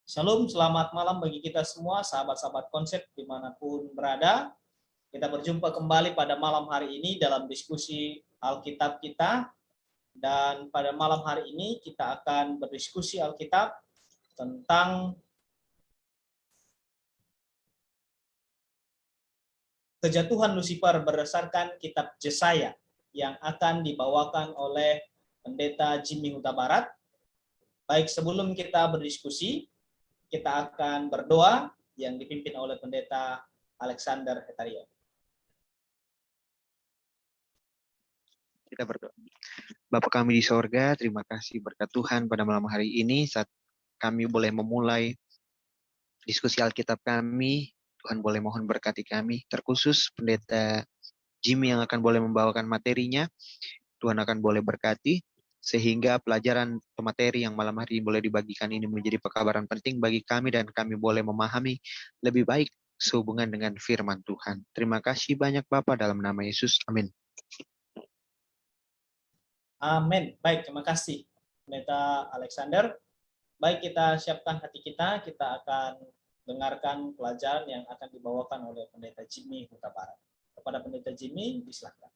Shalom, selamat malam bagi kita semua, sahabat-sahabat konsep dimanapun berada. Kita berjumpa kembali pada malam hari ini dalam diskusi Alkitab kita. Dan pada malam hari ini kita akan berdiskusi Alkitab tentang kejatuhan Lucifer berdasarkan kitab Yesaya yang akan dibawakan oleh Pendeta Jimmy Huta Barat. Baik, sebelum kita berdiskusi, kita akan berdoa yang dipimpin oleh Pendeta Alexander Hetario. Kita berdoa. Bapa kami di sorga, terima kasih berkat Tuhan pada malam hari ini saat kami boleh memulai diskusi Alkitab kami. Tuhan boleh mohon berkati kami, terkhusus Pendeta Jimmy yang akan boleh membawakan materinya. Tuhan akan boleh berkati sehingga pelajaran materi yang malam hari ini boleh dibagikan ini menjadi pekabaran penting bagi kami dan kami boleh memahami lebih baik sehubungan dengan firman Tuhan. Terima kasih banyak Bapa dalam nama Yesus. Amin. Amin. Baik, terima kasih Pendeta Alexander. Baik, kita siapkan hati kita akan dengarkan pelajaran yang akan dibawakan oleh Pendeta Jimmy Huta Barat. Kepada Pendeta Jimmy, disilakan.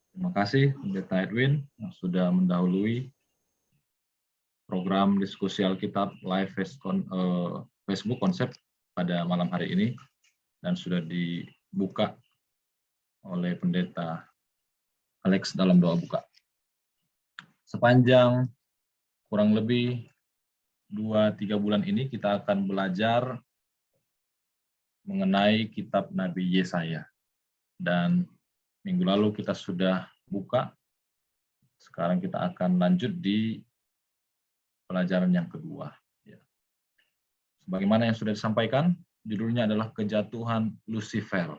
Terima kasih Pendeta Edwin yang sudah mendahului program diskusi Alkitab live Facebook konsep pada malam hari ini dan sudah dibuka oleh Pendeta Alex dalam doa buka. Sepanjang kurang lebih 2-3 bulan ini kita akan belajar mengenai kitab Nabi Yesaya. Dan minggu lalu kita sudah buka. Sekarang kita akan lanjut di pelajaran yang kedua. Sebagaimana yang sudah disampaikan, judulnya adalah Kejatuhan Lucifer.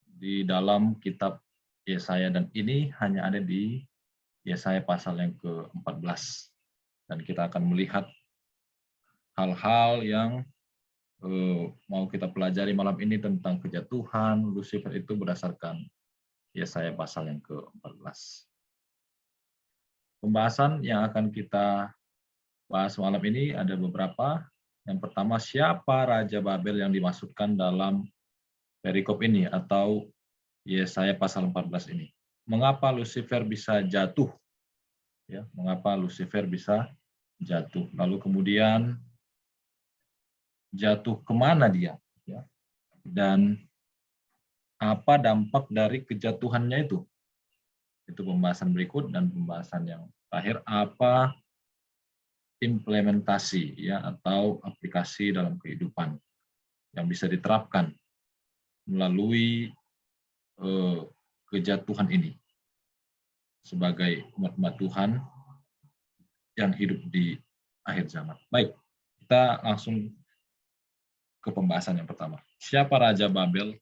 Di dalam kitab Yesaya, dan ini hanya ada di Yesaya pasal yang ke-14. Dan kita akan melihat hal-hal yang mau kita pelajari malam ini tentang kejatuhan Lucifer itu berdasarkan Yesaya pasal yang ke-14. Pembahasan yang akan kita bahas malam ini ada beberapa. Yang pertama, siapa Raja Babel yang dimaksudkan dalam perikop ini atau Yesaya pasal 14 ini? Mengapa Lucifer bisa jatuh? Ya, mengapa Lucifer bisa jatuh? Lalu kemudian jatuh kemana dia? Ya. Dan apa dampak dari kejatuhannya itu? Itu pembahasan berikut. Dan pembahasan yang terakhir, apa implementasi ya atau aplikasi dalam kehidupan yang bisa diterapkan melalui kejatuhan ini sebagai umat-umat Tuhan yang hidup di akhir zaman. Baik, kita langsung ke pembahasan yang pertama. Siapa Raja Babel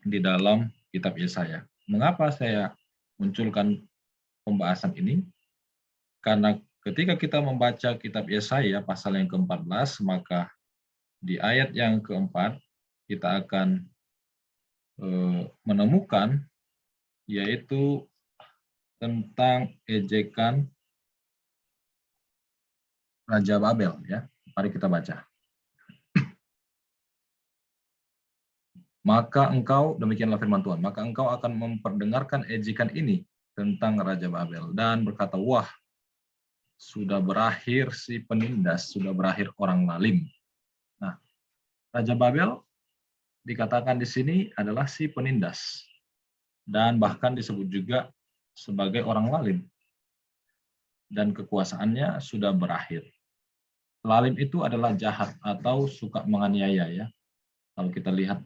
di dalam kitab Yesaya? Mengapa saya munculkan pembahasan ini? Karena ketika kita membaca kitab Yesaya pasal yang ke-14, maka di ayat yang keempat kita akan menemukan yaitu tentang ejekan Raja Babel. Ya, mari kita baca. Maka engkau, demikianlah firman Tuhan, maka engkau akan memperdengarkan ejekan ini tentang Raja Babel dan berkata, wah, sudah berakhir si penindas, sudah berakhir orang lalim. Nah, Raja Babel dikatakan di sini adalah si penindas dan bahkan disebut juga sebagai orang lalim. Dan kekuasaannya sudah berakhir. Lalim itu adalah jahat atau suka menganiaya ya. Kalau kita lihat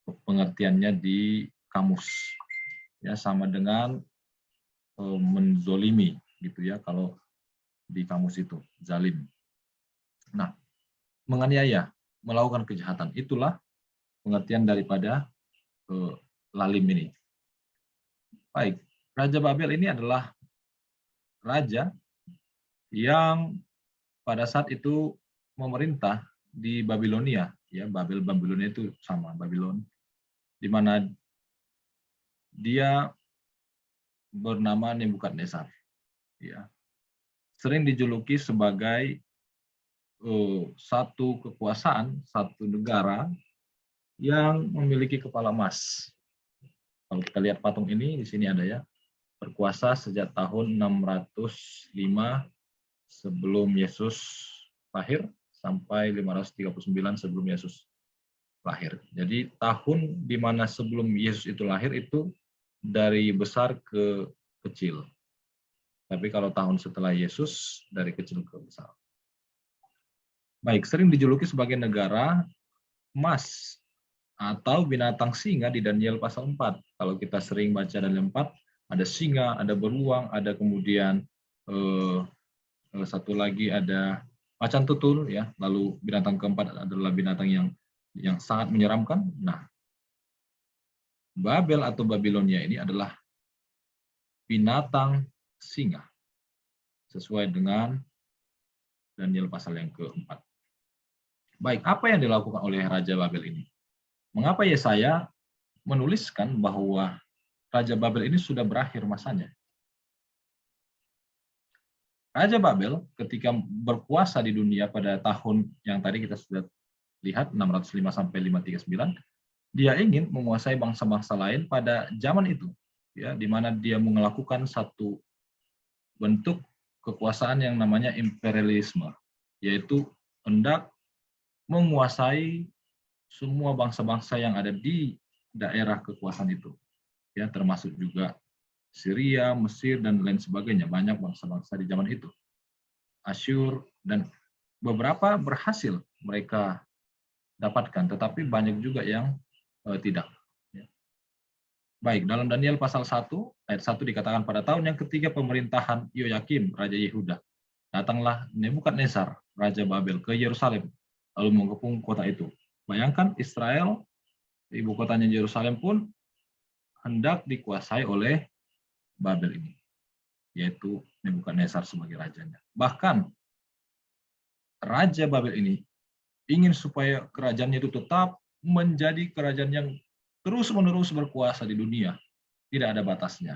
pengertiannya di kamus, ya sama dengan menzolimi gitu ya kalau di kamus itu zalim. Nah, menganiaya, melakukan kejahatan, itulah pengertian daripada lalim ini. Baik, Raja Babel ini adalah raja yang pada saat itu memerintah di Babilonia, ya Babilonia itu sama Babylon, di mana dia bernama Nebukadnezar, ya sering dijuluki sebagai satu kekuasaan, satu negara yang memiliki kepala emas. Kalau kita lihat patung ini, di sini ada ya, berkuasa sejak tahun 605 sebelum Yesus lahir sampai 539 sebelum Yesus lahir. Jadi tahun di mana sebelum Yesus itu lahir itu dari besar ke kecil. Tapi kalau tahun setelah Yesus dari kecil ke besar. Baik, sering dijuluki sebagai negara emas atau binatang singa di Daniel pasal 4. Kalau kita sering baca Daniel 4, ada singa, ada beruang, ada kemudian satu lagi ada macan tutul ya. Lalu binatang keempat adalah binatang yang sangat menyeramkan. Nah, Babel atau Babilonia ini adalah binatang singa sesuai dengan Daniel pasal yang keempat. Baik, apa yang dilakukan oleh Raja Babel ini? Mengapa Yesaya menuliskan bahwa Raja Babel ini sudah berakhir masanya? Raja Babel ketika berkuasa di dunia pada tahun yang tadi kita sudah lihat 605 sampai 539, dia ingin menguasai bangsa-bangsa lain pada zaman itu, ya, di mana dia melakukan satu bentuk kekuasaan yang namanya imperialisme, yaitu hendak menguasai semua bangsa-bangsa yang ada di daerah kekuasaan itu, ya, termasuk juga Syria, Mesir, dan lain sebagainya. Banyak bangsa-bangsa di zaman itu. Asyur, dan beberapa berhasil mereka dapatkan, tetapi banyak juga yang tidak. Ya. Baik, dalam Daniel pasal 1, ayat 1 dikatakan pada tahun yang ketiga pemerintahan Yoyakim, Raja Yehuda, datanglah Nebukadnezar, Raja Babel, ke Yerusalem, lalu mengepung kota itu. Bayangkan Israel, ibu kotanya Yerusalem pun hendak dikuasai oleh Babel ini, yaitu Nebukadnezar sebagai rajanya. Bahkan Raja Babel ini ingin supaya kerajaannya itu tetap menjadi kerajaan yang terus-menerus berkuasa di dunia, tidak ada batasnya.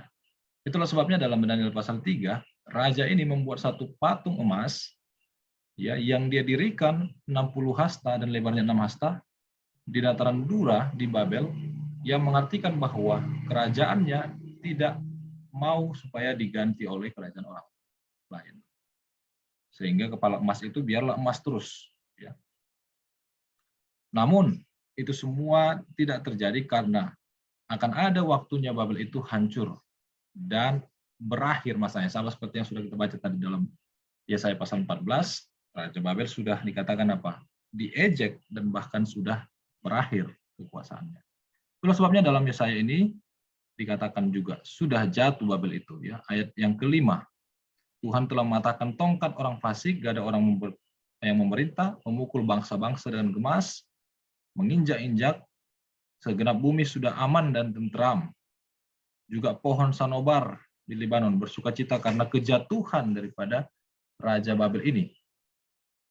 Itulah sebabnya dalam Daniel pasal 3, raja ini membuat satu patung emas, ya, yang dia dirikan 60 hasta dan lebarnya 6 hasta di dataran Dura di Babel, yang mengartikan bahwa kerajaannya tidak mau supaya diganti oleh kerajaan orang lain. Sehingga kepala emas itu biarlah emas terus. Ya. Namun, itu semua tidak terjadi karena akan ada waktunya Babel itu hancur dan berakhir masanya. Sama seperti yang sudah kita baca tadi dalam Yesaya pasal 14, Raja Babel sudah dikatakan apa? Diejek dan bahkan sudah berakhir kekuasaannya. Itulah sebabnya dalam Yesaya ini dikatakan juga sudah jatuh Babel itu, ya. Ayat yang kelima, Tuhan telah mematahkan tongkat orang fasik, gak ada orang yang memerintah, memukul bangsa-bangsa dengan gemas, menginjak-injak, segenap bumi sudah aman dan tentram. Juga pohon sanobar di Libanon bersukacita karena kejatuhan daripada Raja Babel ini.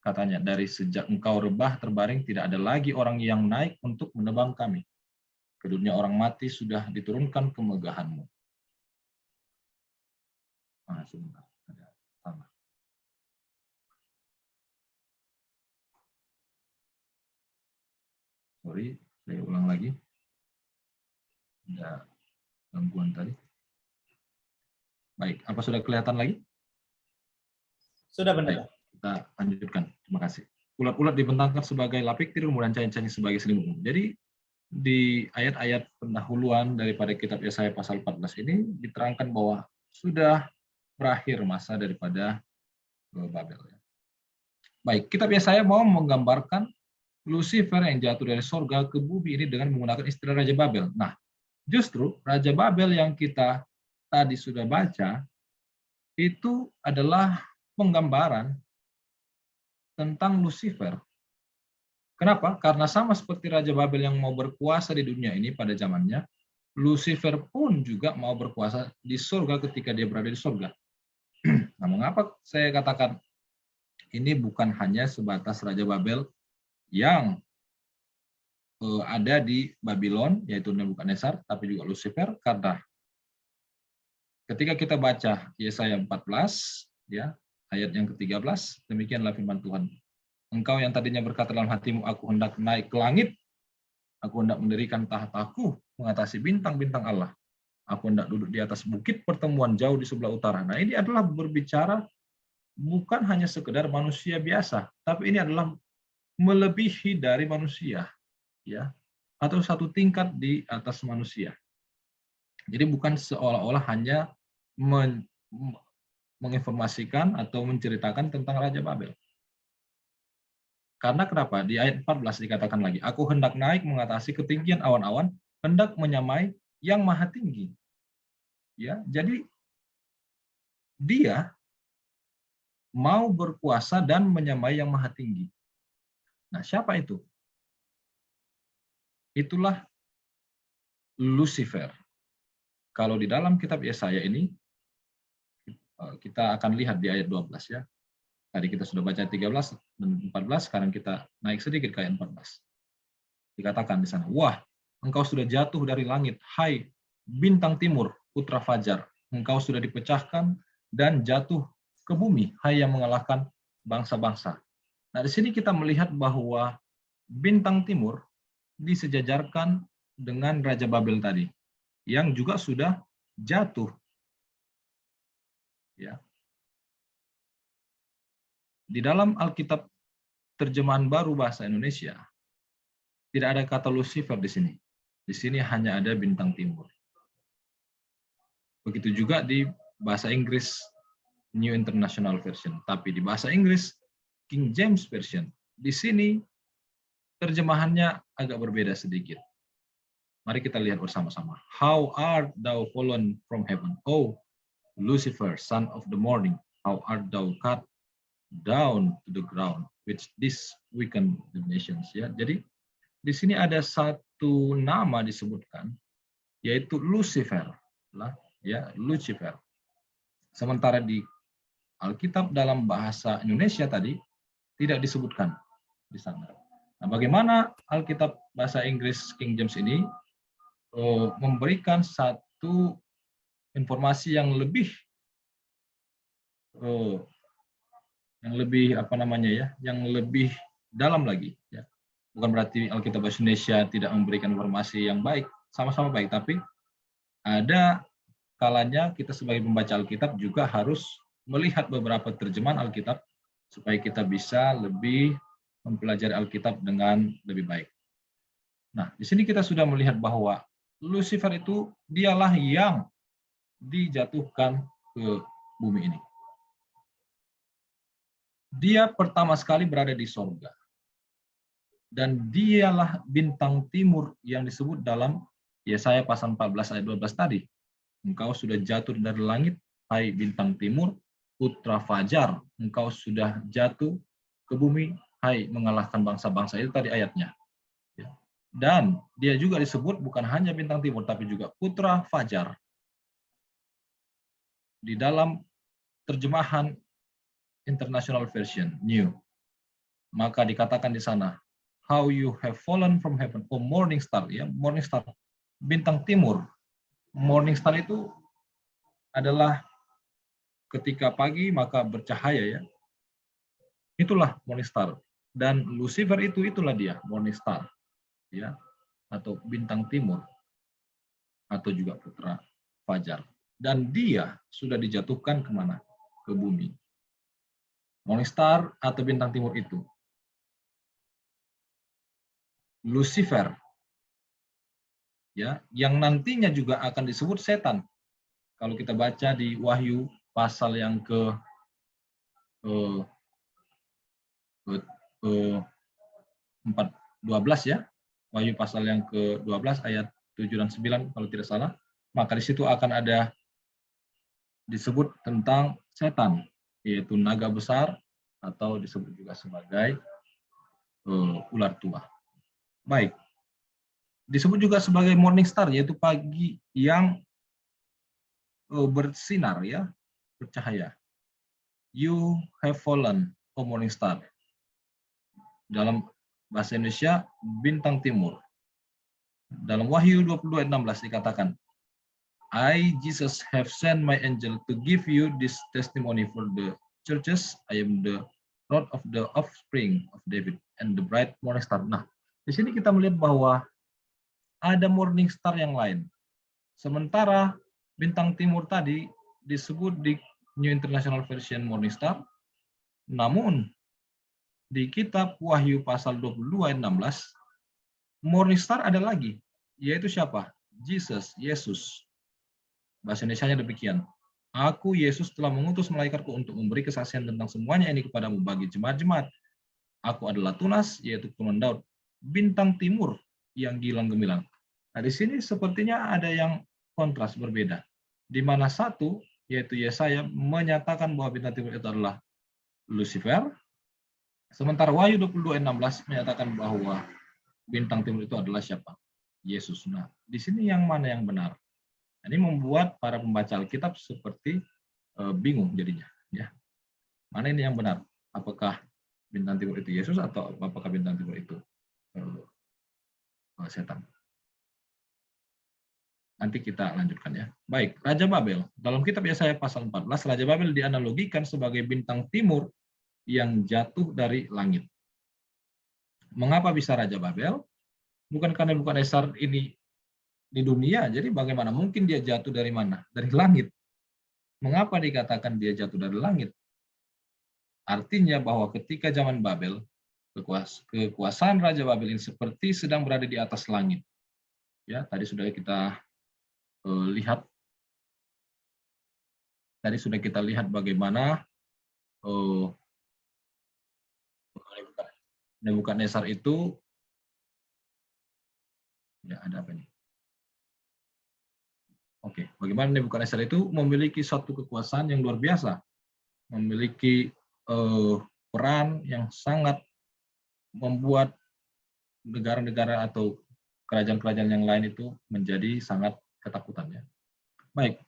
Katanya, dari sejak engkau rebah terbaring, tidak ada lagi orang yang naik untuk menebang kami. Ke dunia orang mati sudah diturunkan kemegahanmu. Sebentar. Ada tambah. Sorry, saya ulang lagi. Ada gangguan tadi. Baik, apa sudah kelihatan lagi? Sudah Baik, benar. kita lanjutkan. Terima kasih. Ulat-ulat dibentangkan sebagai lapik tidur, kemudian cacing-cacing sebagai selimut. Jadi di ayat-ayat pendahuluan daripada kitab Yesaya pasal 14 ini diterangkan bahwa sudah berakhir masa daripada Babel. Baik, kitab Yesaya mau menggambarkan Lucifer yang jatuh dari sorga ke bumi ini dengan menggunakan istilah Raja Babel. Nah, justru Raja Babel yang kita tadi sudah baca itu adalah penggambaran tentang Lucifer. Kenapa? Karena sama seperti Raja Babel yang mau berkuasa di dunia ini pada zamannya, Lucifer pun juga mau berkuasa di surga ketika dia berada di surga. Nah, mengapa saya katakan ini bukan hanya sebatas Raja Babel yang ada di Babylon, yaitu Nebukadnezar, tapi juga Lucifer, karena ketika kita baca Yesaya 14, ya, ayat yang ke-13, demikianlah firman Tuhan. Engkau yang tadinya berkata dalam hatimu, aku hendak naik ke langit, aku hendak mendirikan tahtaku mengatasi bintang-bintang Allah. Aku hendak duduk di atas bukit pertemuan jauh di sebelah utara. Nah, ini adalah berbicara bukan hanya sekedar manusia biasa, tapi ini adalah melebihi dari manusia, ya, atau satu tingkat di atas manusia. Jadi bukan seolah-olah hanya menginformasikan atau menceritakan tentang Raja Babel. Karena kenapa? Di ayat 14 dikatakan lagi, aku hendak naik mengatasi ketinggian awan-awan, hendak menyamai yang maha tinggi. Ya, jadi dia mau berkuasa dan menyamai yang maha tinggi. Nah, siapa itu? Itulah Lucifer. Kalau di dalam kitab Yesaya ini, kita akan lihat di ayat 12 ya. Tadi kita sudah baca 13 dan 14, sekarang kita naik sedikit ke ayat 14. Dikatakan di sana, wah, engkau sudah jatuh dari langit, hai bintang timur, putra fajar. Engkau sudah dipecahkan dan jatuh ke bumi, hai yang mengalahkan bangsa-bangsa. Nah, di sini kita melihat bahwa bintang timur disejajarkan dengan Raja Babel tadi, yang juga sudah jatuh. Ya. Di dalam Alkitab terjemahan baru bahasa Indonesia, tidak ada kata Lucifer di sini. Di sini hanya ada bintang timur. Begitu juga di bahasa Inggris New International Version. Tapi di bahasa Inggris King James Version, di sini terjemahannya agak berbeda sedikit. Mari kita lihat bersama-sama. How art thou fallen from heaven, O Lucifer, son of the morning? How art thou cut down to the ground, which this weaken the nations. Ya, jadi di sini ada satu nama disebutkan, yaitu Lucifer, lah, ya, Lucifer. Sementara di Alkitab dalam bahasa Indonesia tadi tidak disebutkan di sana. Nah, bagaimana Alkitab bahasa Inggris King James ini memberikan satu informasi yang lebih yang lebih dalam lagi, ya. Bukan berarti Alkitab bahasa Indonesia tidak memberikan informasi yang baik, sama-sama baik, tapi ada kalanya kita sebagai pembaca Alkitab juga harus melihat beberapa terjemahan Alkitab supaya kita bisa lebih mempelajari Alkitab dengan lebih baik. Nah, di sini kita sudah melihat bahwa Lucifer itu dialah yang dijatuhkan ke bumi ini. Dia pertama sekali berada di sorga. Dan dialah bintang timur yang disebut dalam Yesaya pasal 14 ayat 12 tadi. Engkau sudah jatuh dari langit, hai bintang timur, putra fajar. Engkau sudah jatuh ke bumi, hai mengalahkan bangsa-bangsa. Itu tadi ayatnya. Dan dia juga disebut bukan hanya bintang timur, tapi juga putra fajar. Di dalam terjemahan International Version, New, maka dikatakan di sana, how you have fallen from heaven, oh morning star, ya, morning star, bintang timur. Morning star itu adalah ketika pagi maka bercahaya, ya. Itulah morning star. Dan Lucifer itulah dia, morning star, ya, atau bintang timur, atau juga putra fajar. Dan dia sudah dijatuhkan kemana? Ke bumi. Morning star atau bintang timur itu Lucifer, ya, yang nantinya juga akan disebut setan. Kalau kita baca di Wahyu pasal yang ke 12 ya, Wahyu pasal yang ke-12 ayat 7 dan 9 kalau tidak salah, maka di situ akan ada disebut tentang setan, yaitu naga besar atau disebut juga sebagai ular tua. Baik. Disebut juga sebagai morning star, yaitu pagi yang bersinar, ya, bercahaya. You have fallen, O morning star. Dalam bahasa Indonesia, bintang timur. Dalam Wahyu 22 ayat 16 dikatakan, I, Jesus, have sent my angel to give you this testimony for the churches. I am the Lord of the offspring of David, and the bright morning star. Nah, di sini kita melihat bahwa ada morning star yang lain. Sementara bintang timur tadi disebut di New International Version morning star, namun di kitab Wahyu pasal 22 ayat 16, morning star ada lagi, yaitu siapa? Yesus. Bahasa Indonesianya demikian. Aku, Yesus, telah mengutus malaikatku untuk memberi kesaksian tentang semuanya ini kepadamu bagi jemaat-jemaat. Aku adalah Tunas, yaitu keturunan Daud, bintang timur yang gilang gemilang. Nah, di sini sepertinya ada yang kontras berbeda. Di mana satu, yaitu Yesaya, menyatakan bahwa bintang timur itu adalah Lucifer, sementara Wahyu 22 ayat 16 menyatakan bahwa bintang timur itu adalah siapa? Yesus. Nah, di sini yang mana yang benar? Ini membuat para pembaca Alkitab seperti bingung jadinya. Ya, mana ini yang benar? Apakah bintang timur itu Yesus atau apakah bintang timur itu setan? Nanti kita lanjutkan ya. Baik, Raja Babel. Dalam kitab Yesaya pasal 14, Raja Babel dianalogikan sebagai bintang timur yang jatuh dari langit. Mengapa bisa Raja Babel? Bukan karena Nebukadnezar ini di dunia, jadi bagaimana mungkin dia jatuh dari mana? Dari langit. Mengapa dikatakan dia jatuh dari langit? Artinya bahwa ketika zaman Babel, kekuasaan Raja Babel ini seperti sedang berada di atas langit. Ya, tadi sudah kita lihat. Tadi sudah kita lihat bagaimana Nebukadnezar itu, ya ada apa ini? Oke, bagaimana Nebukadnezar itu memiliki suatu kekuasaan yang luar biasa, memiliki peran yang sangat membuat negara-negara atau kerajaan-kerajaan yang lain itu menjadi sangat ketakutan. Ya. Baik,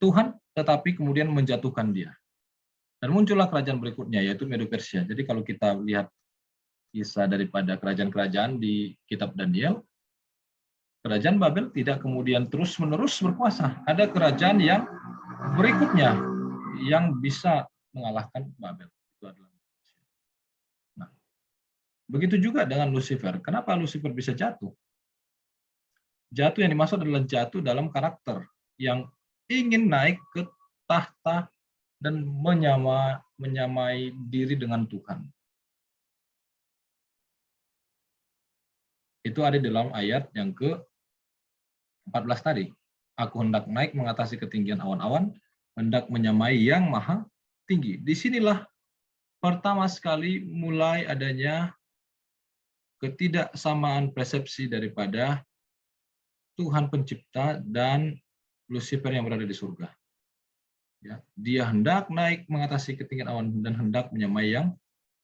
Tuhan tetapi kemudian menjatuhkan dia. Dan muncullah kerajaan berikutnya, yaitu Medo-Persia. Jadi kalau kita lihat kisah daripada kerajaan-kerajaan di kitab Daniel, kerajaan Babel tidak kemudian terus-menerus berkuasa. Ada kerajaan yang berikutnya yang bisa mengalahkan Babel. Itu adalah. Nah, begitu juga dengan Lucifer. Kenapa Lucifer bisa jatuh? Jatuh yang dimaksud adalah jatuh dalam karakter yang ingin naik ke tahta dan menyamai diri dengan Tuhan. Itu ada dalam ayat yang ke-14 tadi. Aku hendak naik mengatasi ketinggian awan-awan, hendak menyamai yang maha tinggi. Disinilah pertama sekali mulai adanya ketidaksamaan persepsi daripada Tuhan pencipta dan Lucifer yang berada di surga. Ya, dia hendak naik mengatasi ketinggian awan dan hendak menyamai yang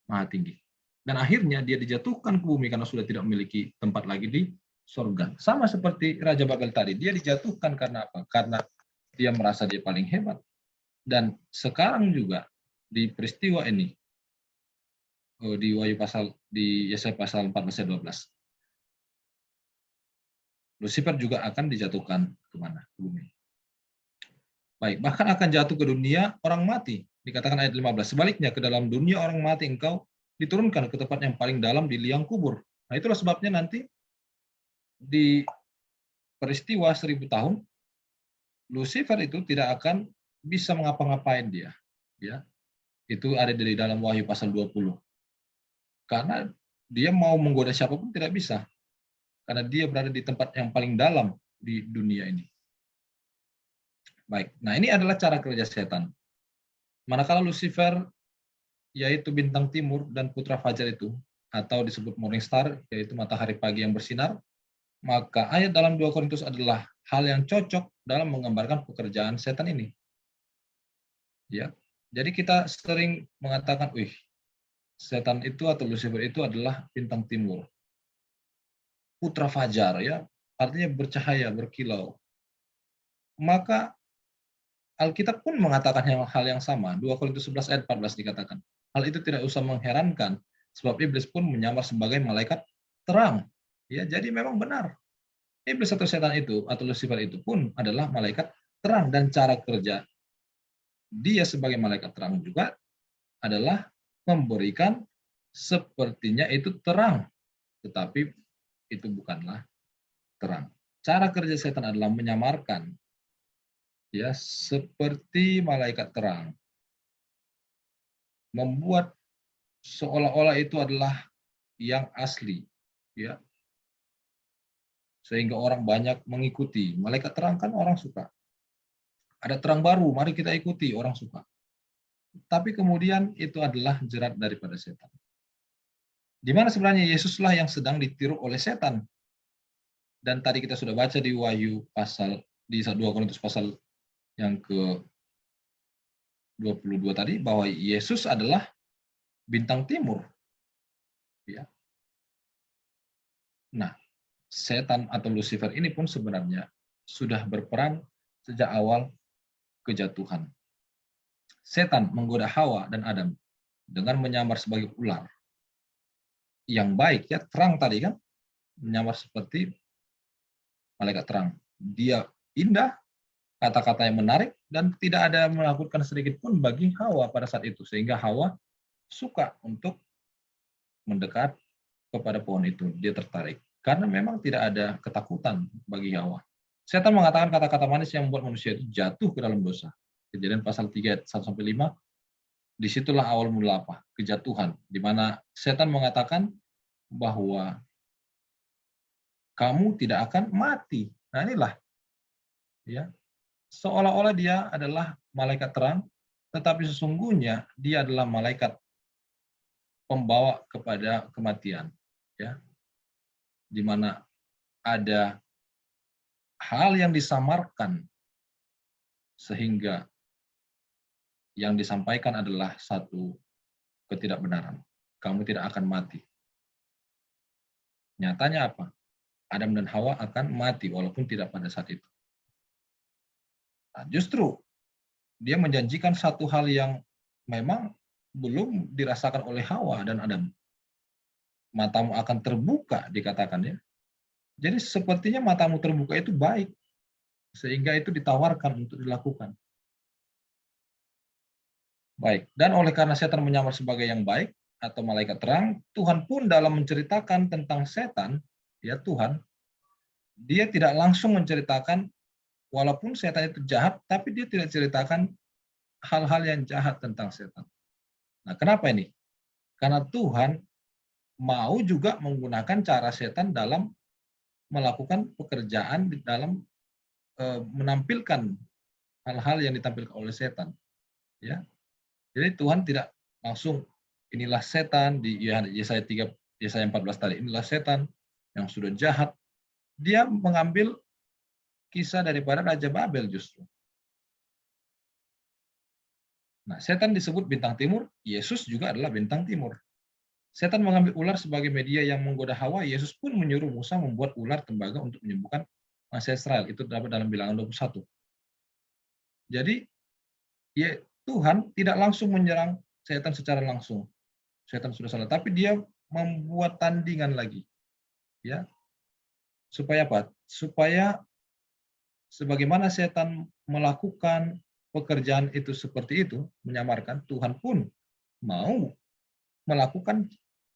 maha tinggi. Dan akhirnya dia dijatuhkan ke bumi karena sudah tidak memiliki tempat lagi di surga. Sama seperti Raja Babel tadi, dia dijatuhkan karena apa? Karena dia merasa dia paling hebat. Dan sekarang juga di peristiwa ini, di Yesaya pasal 14 ayat 12, Lucifer juga akan dijatuhkan kemana? Ke bumi. Baik, bahkan akan jatuh ke dunia orang mati. Dikatakan ayat 15, sebaliknya ke dalam dunia orang mati engkau diturunkan ke tempat yang paling dalam di liang kubur. Nah, itulah sebabnya nanti di peristiwa 1000 tahun, Lucifer itu tidak akan bisa mengapa-ngapain dia. Ya, itu ada di dalam Wahyu pasal 20. Karena dia mau menggoda siapapun tidak bisa. Karena dia berada di tempat yang paling dalam di dunia ini. Baik, nah ini adalah cara kerja setan. Manakala Lucifer, yaitu bintang timur dan putra fajar itu, atau disebut morning star, yaitu matahari pagi yang bersinar, maka ayat dalam 2 Korintus adalah hal yang cocok dalam menggambarkan pekerjaan setan ini. Ya, jadi kita sering mengatakan, setan itu atau Lucifer itu adalah bintang timur, putra fajar, ya, artinya bercahaya, berkilau. Maka Alkitab pun mengatakan hal yang sama. 2 Korintus 11 ayat 14 dikatakan, hal itu tidak usah mengherankan, sebab iblis pun menyamar sebagai malaikat terang. Ya, jadi memang benar. Iblis atau setan itu, atau Lucifer itu pun adalah malaikat terang. Dan cara kerja dia sebagai malaikat terang juga adalah memberikan sepertinya itu terang, tetapi itu bukanlah terang. Cara kerja setan adalah menyamarkan, ya, seperti malaikat terang, membuat seolah-olah itu adalah yang asli, ya, sehingga orang banyak mengikuti. Malaikat terang kan orang suka. Ada terang baru, mari kita ikuti, orang suka. Tapi kemudian itu adalah jerat daripada setan. Di mana sebenarnya Yesuslah yang sedang ditiru oleh setan. Dan tadi kita sudah baca di Wahyu pasal, di 2 Korintus pasal yang ke-22 tadi, bahwa Yesus adalah bintang timur. Ya. Nah, setan atau Lucifer ini pun sebenarnya sudah berperan sejak awal kejatuhan. Setan menggoda Hawa dan Adam dengan menyamar sebagai ular. Yang baik, ya, terang tadi kan, menyamar seperti malaikat terang. Dia indah, kata-kata yang menarik, dan tidak ada menakutkan sedikit pun bagi Hawa pada saat itu. Sehingga Hawa suka untuk mendekat kepada pohon itu. Dia tertarik. Karena memang tidak ada ketakutan bagi Hawa. Setan mengatakan kata-kata manis yang membuat manusia itu jatuh ke dalam dosa. Kejadian pasal 3 ayat 1-5, disitulah awal mula apa? Kejatuhan. Di mana setan mengatakan bahwa kamu tidak akan mati. Nah, inilah, ya, seolah-olah dia adalah malaikat terang, tetapi sesungguhnya dia adalah malaikat pembawa kepada kematian, ya, di mana ada hal yang disamarkan sehingga yang disampaikan adalah satu ketidakbenaran. Kamu tidak akan mati. Nyatanya apa? Adam dan Hawa akan mati walaupun tidak pada saat itu. Nah, justru dia menjanjikan satu hal yang memang belum dirasakan oleh Hawa dan Adam. Matamu akan terbuka, dikatakannya. Jadi sepertinya matamu terbuka itu baik, sehingga itu ditawarkan untuk dilakukan. Baik, dan oleh karena setan menyamar sebagai yang baik atau malaikat terang, Tuhan pun dalam menceritakan tentang setan, ya, Tuhan, dia tidak langsung menceritakan, walaupun setan itu jahat, tapi dia tidak ceritakan hal-hal yang jahat tentang setan. Nah, kenapa ini? Karena Tuhan mau juga menggunakan cara setan dalam melakukan pekerjaan, di dalam menampilkan hal-hal yang ditampilkan oleh setan, ya. Jadi Tuhan tidak langsung, inilah setan di Yesaya 14 tadi, inilah setan yang sudah jahat. Dia mengambil kisah daripada Raja Babel justru. Nah, setan disebut bintang timur, Yesus juga adalah bintang timur. Setan mengambil ular sebagai media yang menggoda Hawa, Yesus pun menyuruh Musa membuat ular tembaga untuk menyembuhkan bangsa Israel. Itu dapat dalam Bilangan 21. Jadi, ya, Tuhan tidak langsung menyerang setan secara langsung. Setan sudah salah, tapi dia membuat tandingan lagi. Ya. Supaya apa? Supaya sebagaimana setan melakukan pekerjaan itu seperti itu, menyamarkan, Tuhan pun mau melakukan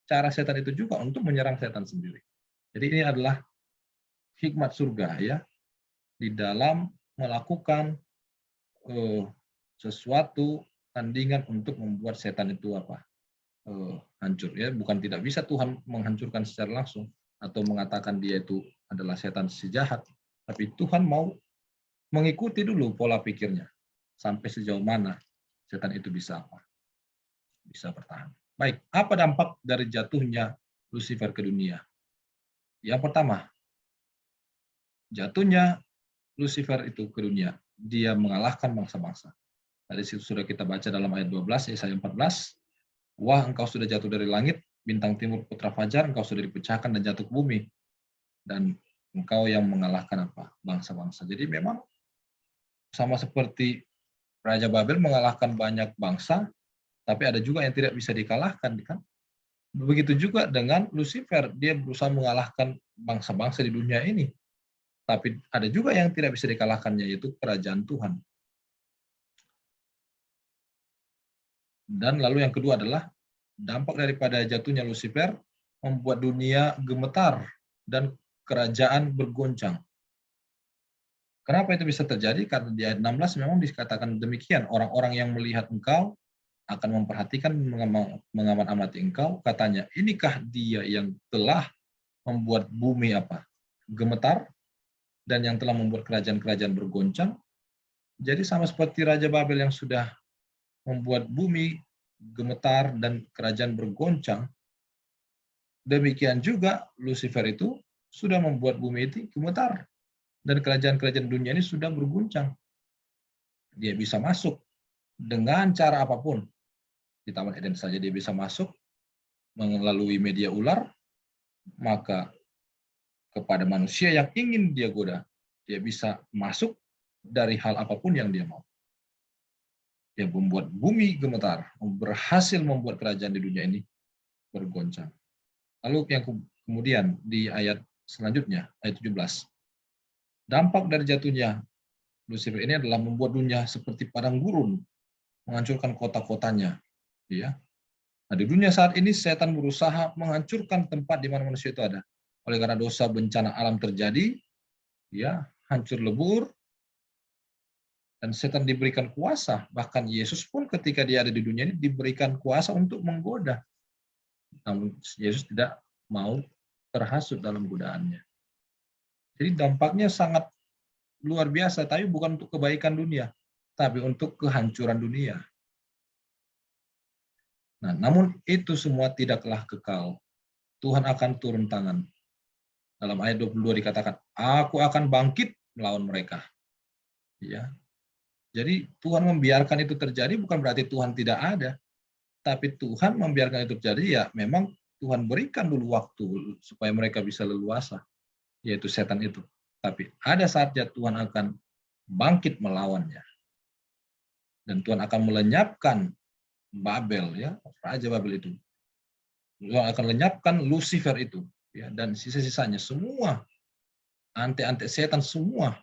cara setan itu juga untuk menyerang setan sendiri. Jadi ini adalah hikmat surga, ya, di dalam melakukan sesuatu tandingan untuk membuat setan itu apa? Hancur, ya. Bukan tidak bisa Tuhan menghancurkan secara langsung atau mengatakan dia itu adalah setan si jahat, tapi Tuhan mau mengikuti dulu pola pikirnya sampai sejauh mana setan itu bisa apa? Bisa bertahan. Baik, apa dampak dari jatuhnya Lucifer ke dunia? Yang pertama, jatuhnya Lucifer itu ke dunia, dia mengalahkan bangsa-bangsa. Tadi sudah kita baca dalam ayat 12, Yesaya 14, wah, engkau sudah jatuh dari langit, bintang timur putra fajar, engkau sudah dipecahkan dan jatuh ke bumi. Dan engkau yang mengalahkan apa? Bangsa-bangsa. Jadi memang sama seperti Raja Babel mengalahkan banyak bangsa, tapi ada juga yang tidak bisa dikalahkan, kan? Begitu juga dengan Lucifer, dia berusaha mengalahkan bangsa-bangsa di dunia ini. Tapi ada juga yang tidak bisa dikalahkannya, yaitu kerajaan Tuhan. Dan lalu yang kedua adalah dampak daripada jatuhnya Lucifer membuat dunia gemetar dan kerajaan bergoncang. Kenapa itu bisa terjadi? Karena di ayat 16 memang dikatakan demikian. Orang-orang yang melihat engkau akan memperhatikan, mengamat-amati engkau. Katanya, inikah dia yang telah membuat bumi apa? Gemetar, dan yang telah membuat kerajaan-kerajaan bergoncang. Jadi sama seperti Raja Babel yang sudah membuat bumi gemetar dan kerajaan bergoncang, demikian juga Lucifer itu sudah membuat bumi itu gemetar. Dan kerajaan-kerajaan dunia ini sudah berguncang. Dia bisa masuk dengan cara apapun. Di Taman Eden saja dia bisa masuk melalui media ular, maka kepada manusia yang ingin dia goda, dia bisa masuk dari hal apapun yang dia mau. Dia membuat bumi gemetar, berhasil membuat kerajaan di dunia ini bergoncang. Lalu yang kemudian di ayat selanjutnya, ayat 17. Dampak dari jatuhnya Lucifer ini adalah membuat dunia seperti padang gurun, menghancurkan kota-kotanya. Ya. Nah, di dunia saat ini setan berusaha menghancurkan tempat di mana manusia itu ada. Oleh karena dosa bencana alam terjadi, ya, hancur lebur, dan setan diberikan kuasa. Bahkan Yesus pun ketika dia ada di dunia ini diberikan kuasa untuk menggoda. Namun Yesus tidak mau terhasut dalam godaannya. Jadi dampaknya sangat luar biasa, tapi bukan untuk kebaikan dunia, tapi untuk kehancuran dunia. Nah, namun itu semua tidaklah kekal. Tuhan akan turun tangan. Dalam ayat 22 dikatakan, aku akan bangkit melawan mereka. Ya. Jadi Tuhan membiarkan itu terjadi bukan berarti Tuhan tidak ada. Tapi Tuhan membiarkan itu terjadi, ya memang Tuhan berikan dulu waktu supaya mereka bisa leluasa, yaitu setan itu. Tapi ada saatnya Tuhan akan bangkit melawannya. Dan Tuhan akan melenyapkan Babel, ya, Raja Babel itu. Tuhan akan lenyapkan Lucifer itu, ya, dan sisa-sisanya semua, ante-ante setan semua,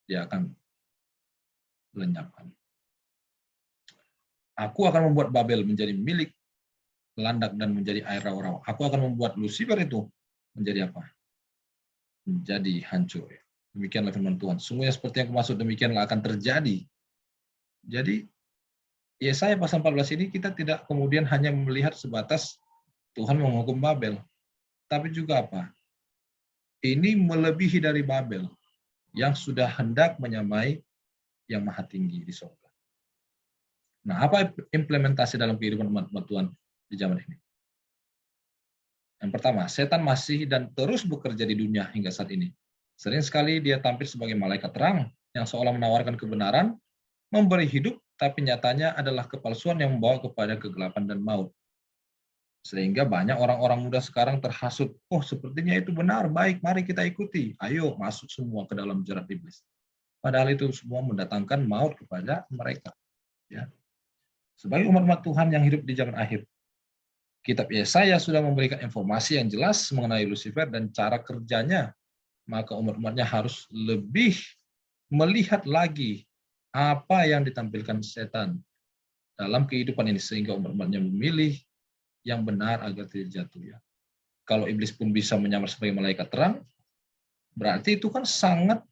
dia akan lenyapkan. Aku akan membuat Babel menjadi milik landak dan menjadi air rawa-rawa. Aku akan membuat Lucifer itu menjadi apa? Menjadi hancur. Demikianlah firman Tuhan. Semuanya seperti yang kumaksud demikianlah akan terjadi. Jadi Yesaya pasal 14 ini kita tidak kemudian hanya melihat sebatas Tuhan menghukum Babel. Tapi juga apa? Ini melebihi dari Babel yang sudah hendak menyamai yang maha tinggi di surga. Nah, apa implementasi dalam kehidupan umat Tuhan di zaman ini? Yang pertama, setan masih dan terus bekerja di dunia hingga saat ini. Sering sekali dia tampil sebagai malaikat terang yang seolah menawarkan kebenaran, memberi hidup, tapi nyatanya adalah kepalsuan yang membawa kepada kegelapan dan maut. Sehingga banyak orang-orang muda sekarang terhasut, oh sepertinya itu benar, baik, mari kita ikuti. Ayo masuk semua ke dalam jerat iblis. Padahal itu semua mendatangkan maut kepada mereka. Ya. Sebagai umat-umat Tuhan yang hidup di zaman akhir, Kitab Yesaya sudah memberikan informasi yang jelas mengenai Lucifer dan cara kerjanya. Maka umat-umatnya harus lebih melihat lagi apa yang ditampilkan setan dalam kehidupan ini, sehingga umat-umatnya memilih yang benar agar tidak jatuh. Ya. Kalau iblis pun bisa menyamar sebagai malaikat terang, berarti itu kan sangat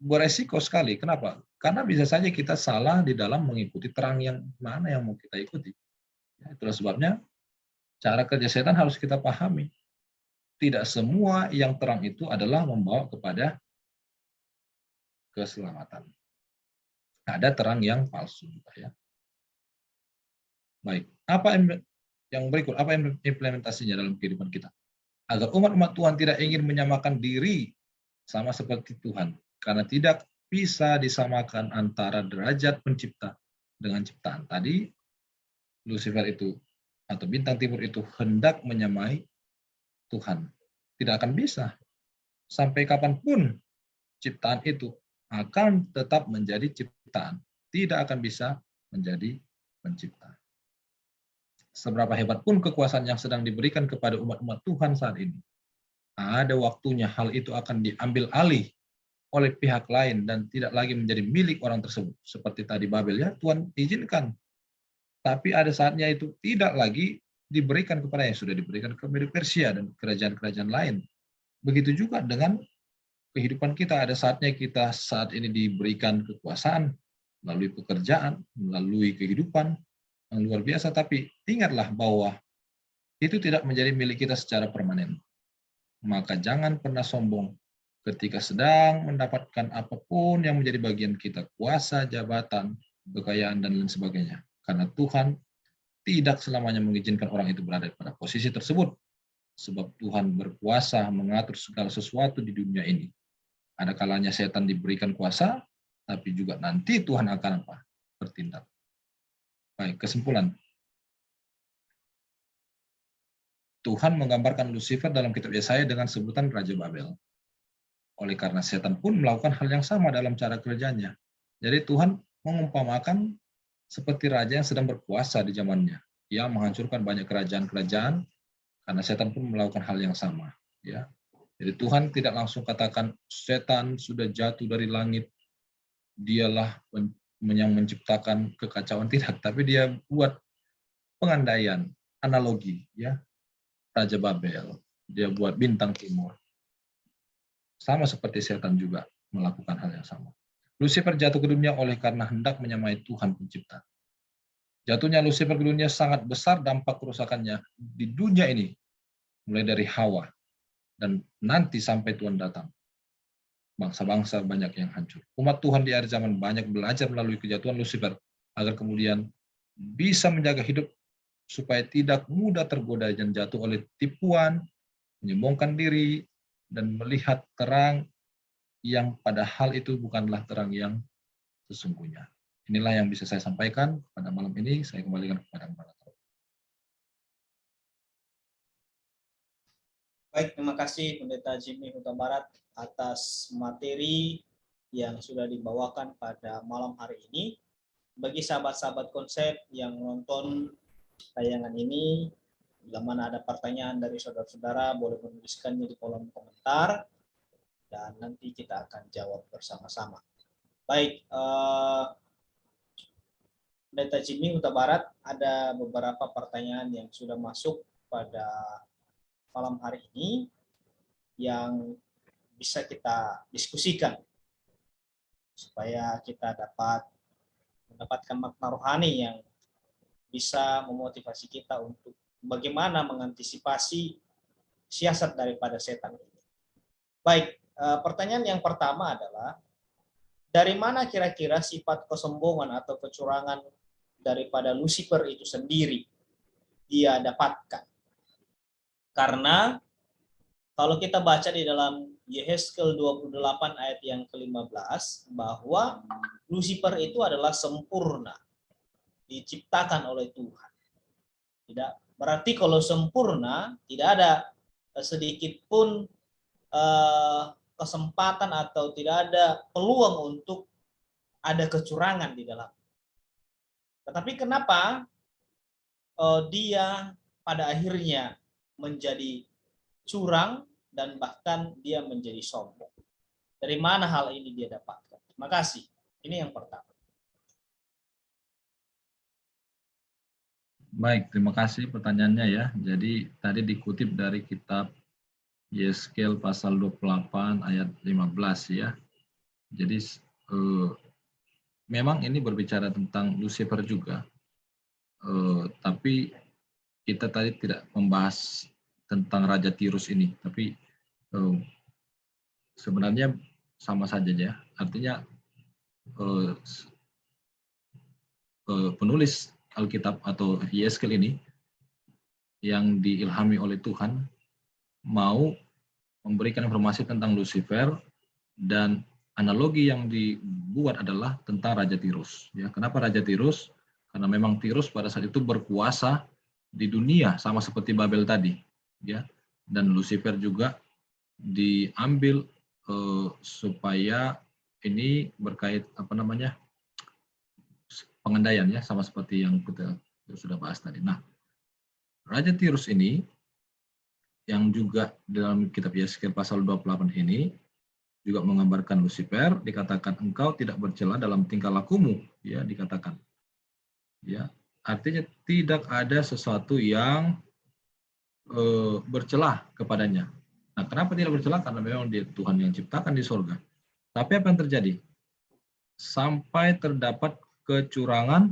beresiko sekali. Kenapa? Karena bisa saja kita salah di dalam mengikuti terang yang mana yang mau kita ikuti. Ya, itulah sebabnya cara kerja setan harus kita pahami. Tidak semua yang terang itu adalah membawa kepada keselamatan. Ada terang yang palsu. Ya. Baik, apa yang berikut? Apa implementasinya dalam kehidupan kita? Agar umat-umat Tuhan tidak ingin menyamakan diri sama seperti Tuhan. Karena tidak bisa disamakan antara derajat pencipta dengan ciptaan. Tadi, Lucifer itu atau bintang timur itu hendak menyamai Tuhan. Tidak akan bisa. Sampai kapanpun ciptaan itu akan tetap menjadi ciptaan. Tidak akan bisa menjadi pencipta. Seberapa hebat pun kekuasaan yang sedang diberikan kepada umat-umat Tuhan saat ini, ada waktunya hal itu akan diambil alih oleh pihak lain dan tidak lagi menjadi milik orang tersebut. Seperti tadi Babel, ya, Tuhan izinkan tapi ada saatnya itu tidak lagi diberikan kepada yang sudah diberikan ke Medi Persia dan kerajaan-kerajaan lain. Begitu juga dengan kehidupan kita, ada saatnya kita saat ini diberikan kekuasaan melalui pekerjaan, melalui kehidupan yang luar biasa, tapi ingatlah bahwa itu tidak menjadi milik kita secara permanen. Maka jangan pernah sombong ketika sedang mendapatkan apapun yang menjadi bagian kita, kuasa, jabatan, kekayaan, dan lain sebagainya. Karena Tuhan tidak selamanya mengizinkan orang itu berada pada posisi tersebut. Sebab Tuhan berkuasa mengatur segala sesuatu di dunia ini. Ada kalanya setan diberikan kuasa, tapi juga nanti Tuhan akan apa? Bertindak. Baik, kesimpulan. Tuhan menggambarkan Lucifer dalam kitab Yesaya dengan sebutan Raja Babel. Oleh karena setan pun melakukan hal yang sama dalam cara kerjanya. Jadi Tuhan mengumpamakan seperti raja yang sedang berkuasa di zamannya. Ia menghancurkan banyak kerajaan-kerajaan karena setan pun melakukan hal yang sama. Ya. Jadi Tuhan tidak langsung katakan setan sudah jatuh dari langit, dialah yang menciptakan kekacauan, tidak. Tapi dia buat pengandaian, analogi, ya. Raja Babel, dia buat bintang timur. Sama seperti setan juga melakukan hal yang sama. Lucifer jatuh ke dunia oleh karena hendak menyamai Tuhan pencipta. Jatuhnya Lucifer ke dunia sangat besar dampak kerusakannya di dunia ini, mulai dari Hawa, dan nanti sampai Tuhan datang. Bangsa-bangsa banyak yang hancur. Umat Tuhan di akhir zaman banyak belajar melalui kejatuhan Lucifer, agar kemudian bisa menjaga hidup supaya tidak mudah tergoda dan jatuh oleh tipuan, menyombongkan diri, dan melihat terang yang padahal itu bukanlah terang yang sesungguhnya. Inilah yang bisa saya sampaikan pada malam ini. Saya kembalikan kepada Bapak. Baik, terima kasih Pendeta Jimmy Huta Barat atas materi yang sudah dibawakan pada malam hari ini. Bagi sahabat-sahabat konsep yang menonton tayangan ini, bila mana ada pertanyaan dari saudara-saudara, boleh menuliskannya di kolom komentar, dan nanti kita akan jawab bersama-sama. Baik, Pendeta Jimmy Huta Barat, ada beberapa pertanyaan yang sudah masuk pada malam hari ini yang bisa kita diskusikan supaya kita dapat mendapatkan makna rohani yang bisa memotivasi kita untuk bagaimana mengantisipasi siasat daripada setan ini. Baik, pertanyaan yang pertama adalah, dari mana kira-kira sifat kesombongan atau kecurangan daripada Lucifer itu sendiri dia dapatkan? Karena kalau kita baca di dalam Yehezkel 28 ayat yang ke-15, bahwa Lucifer itu adalah sempurna, diciptakan oleh Tuhan. Tidak berarti kalau sempurna tidak ada sedikit pun kesempatan atau tidak ada peluang untuk ada kecurangan di dalam. Tetapi kenapa dia pada akhirnya menjadi curang dan bahkan dia menjadi sombong? Dari mana hal ini dia dapatkan? Terima kasih. Ini yang pertama. Baik, terima kasih pertanyaannya ya. Jadi tadi dikutip dari kitab Yeskel pasal 28 ayat 15 ya. Jadi memang ini berbicara tentang Lucifer juga. Tapi kita tadi tidak membahas tentang Raja Tirus ini, tapi sebenarnya sama saja ya. Artinya penulis Alkitab atau Yeskel ini yang diilhami oleh Tuhan mau memberikan informasi tentang Lucifer, dan analogi yang dibuat adalah tentang Raja Tirus. Ya, kenapa Raja Tirus? Karena memang Tirus pada saat itu berkuasa di dunia sama seperti Babel tadi, ya. Dan Lucifer juga diambil supaya ini berkait pengandaian ya, sama seperti yang kita sudah bahas tadi. Nah, Raja Tirus ini yang juga dalam kitab Yeskel pasal 28 ini juga menggambarkan Lucifer, dikatakan engkau tidak bercela dalam tingkah lakumu, ya, dikatakan. Ya, artinya tidak ada sesuatu yang bercelah kepadanya. Nah, kenapa tidak bercelah? Karena memang dia Tuhan yang ciptakan di sorga. Tapi apa yang terjadi? Sampai terdapat kecurangan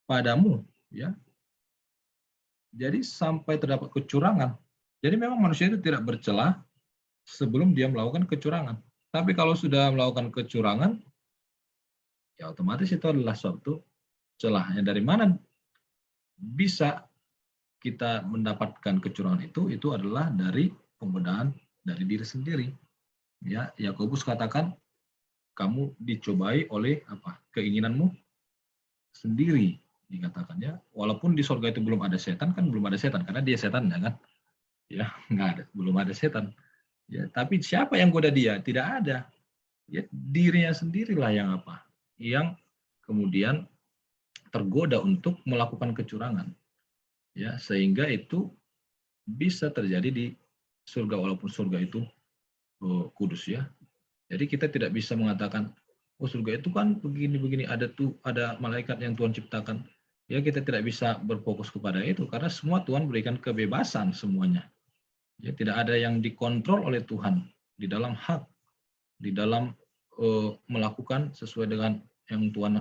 padamu, ya. Jadi sampai terdapat kecurangan. Jadi memang manusia itu tidak bercelah sebelum dia melakukan kecurangan. Tapi kalau sudah melakukan kecurangan, ya otomatis itu adalah suatu celahnya. Dari mana bisa kita mendapatkan kecurangan itu adalah dari pembenahan dari diri sendiri. Ya, Yakobus katakan kamu dicobai oleh apa? Keinginanmu sendiri, dikatakannya. Walaupun di sorga itu belum ada setan, kan belum ada setan karena dia setan, ya kan? Ya, nggak ada, belum ada setan. Ya, tapi siapa yang goda dia? Tidak ada. Ya, dirinya sendirilah yang apa? Yang kemudian tergoda untuk melakukan kecurangan. Ya, sehingga itu bisa terjadi di surga walaupun surga itu kudus, ya. Jadi kita tidak bisa mengatakan oh surga itu kan begini-begini, ada malaikat yang Tuhan ciptakan. Ya, kita tidak bisa berfokus kepada itu karena semua Tuhan berikan kebebasan semuanya. Ya, tidak ada yang dikontrol oleh Tuhan di dalam hak, di dalam melakukan sesuai dengan yang Tuhan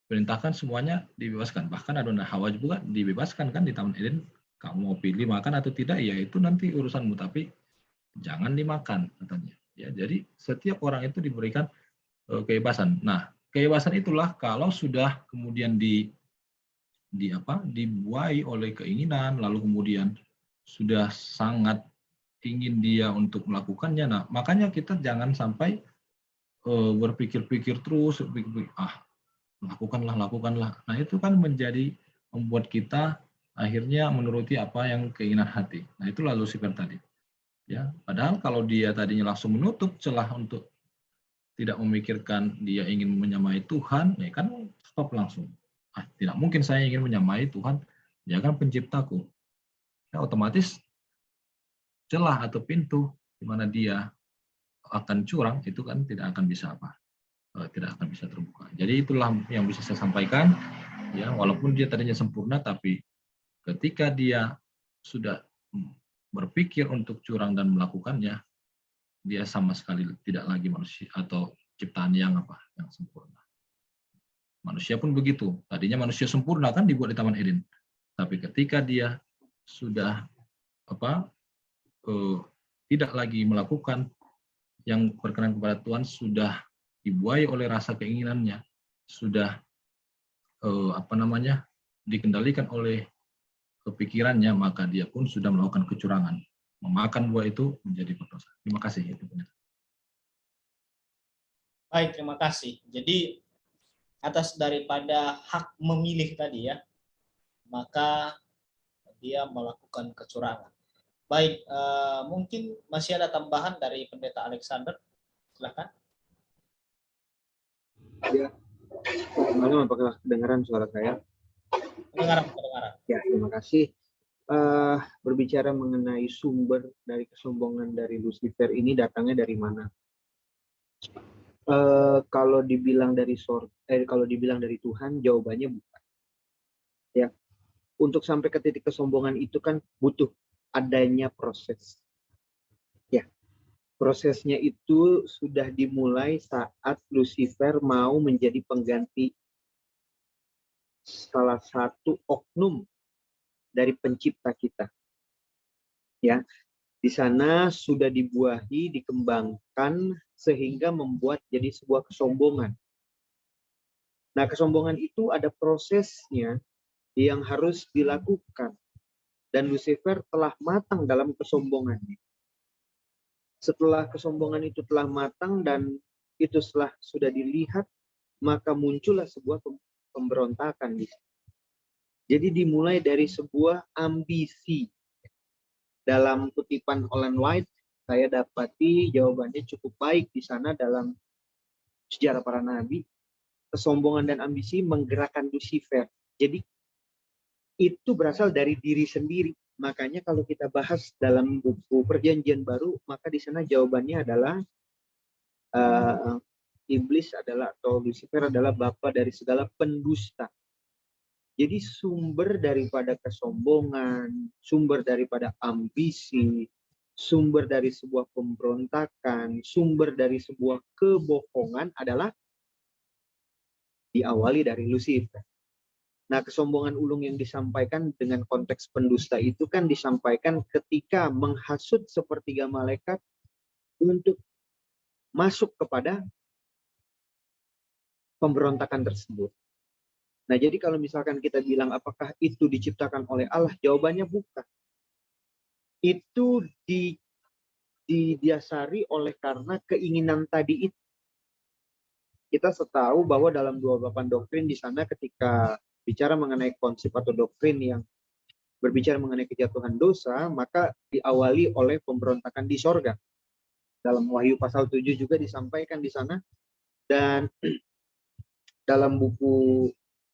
perintahkan, semuanya dibebaskan. Bahkan Adonai Hawa juga dibebaskan kan di Taman Eden. Kamu mau pilih makan atau tidak, ya itu nanti urusanmu, tapi jangan dimakan katanya. Ya, jadi setiap orang itu diberikan kebebasan. Nah, kebebasan itulah kalau sudah kemudian dibuai oleh keinginan, lalu kemudian sudah sangat ingin dia untuk melakukannya. Nah, makanya kita jangan sampai berpikir-pikir terus, lakukanlah. Nah, itu kan membuat kita akhirnya menuruti apa yang keinginan hati. Nah, itulah Lucifer tadi. Ya, padahal kalau dia tadinya langsung menutup celah untuk tidak memikirkan dia ingin menyamai Tuhan, ya kan stop langsung. Tidak mungkin saya ingin menyamai Tuhan, dia kan penciptaku. Ya, otomatis celah atau pintu di mana dia akan curang itu kan tidak akan bisa terbuka. Jadi itulah yang bisa saya sampaikan, ya, walaupun dia tadinya sempurna, tapi ketika dia sudah berpikir untuk curang dan melakukannya, dia sama sekali tidak lagi manusia atau ciptaan yang sempurna. Manusia pun begitu. Tadinya manusia sempurna kan dibuat di Taman Eden, tapi ketika dia sudah tidak lagi melakukan yang berkenan kepada Tuhan, sudah dibuai oleh rasa keinginannya, sudah dikendalikan oleh kepikirannya, maka dia pun sudah melakukan kecurangan. Memakan buah itu menjadi berdosa. Terima kasih. Baik, terima kasih. Jadi atas daripada hak memilih tadi, ya, maka dia melakukan kecurangan. Baik, mungkin masih ada tambahan dari Pendeta Alexander. Silakan. Ya, malam apakah kedengaran suara saya? Kedengaran. Ya, terima kasih. Berbicara mengenai sumber dari kesombongan dari Lucifer ini datangnya dari mana? Kalau dibilang dari Tuhan, jawabannya bukan. Ya, untuk sampai ke titik kesombongan itu kan butuh adanya proses. Ya, prosesnya itu sudah dimulai saat Lucifer mau menjadi pengganti salah satu oknum dari pencipta kita. Ya, di sana sudah dibuahi, dikembangkan sehingga membuat jadi sebuah kesombongan. Nah, kesombongan itu ada prosesnya yang harus dilakukan. Dan Lucifer telah matang dalam kesombongannya. Setelah kesombongan itu telah matang dan itu sudah dilihat, maka muncullah sebuah pemberontakan. Jadi dimulai dari sebuah ambisi. Dalam kutipan Ellen White, saya dapati jawabannya cukup baik di sana dalam Sejarah Para Nabi. Kesombongan dan ambisi menggerakkan Lucifer. Jadi itu berasal dari diri sendiri. Makanya kalau kita bahas dalam buku Perjanjian Baru, maka di sana jawabannya adalah iblis adalah atau Lucifer adalah bapa dari segala pendusta. Jadi sumber daripada kesombongan, sumber daripada ambisi, sumber dari sebuah pemberontakan, sumber dari sebuah kebohongan adalah diawali dari Lucifer. Nah, kesombongan ulung yang disampaikan dengan konteks pendusta itu kan disampaikan ketika menghasut sepertiga malaikat untuk masuk kepada pemberontakan tersebut. Nah, jadi kalau misalkan kita bilang apakah itu diciptakan oleh Allah, jawabannya bukan. Itu didasari oleh karena keinginan tadi itu. Kita setahu bahwa dalam 28 doktrin di sana ketika bicara mengenai konsep atau doktrin yang berbicara mengenai kejatuhan dosa, maka diawali oleh pemberontakan di sorga. Dalam Wahyu pasal 7 juga disampaikan di sana. Dan dalam buku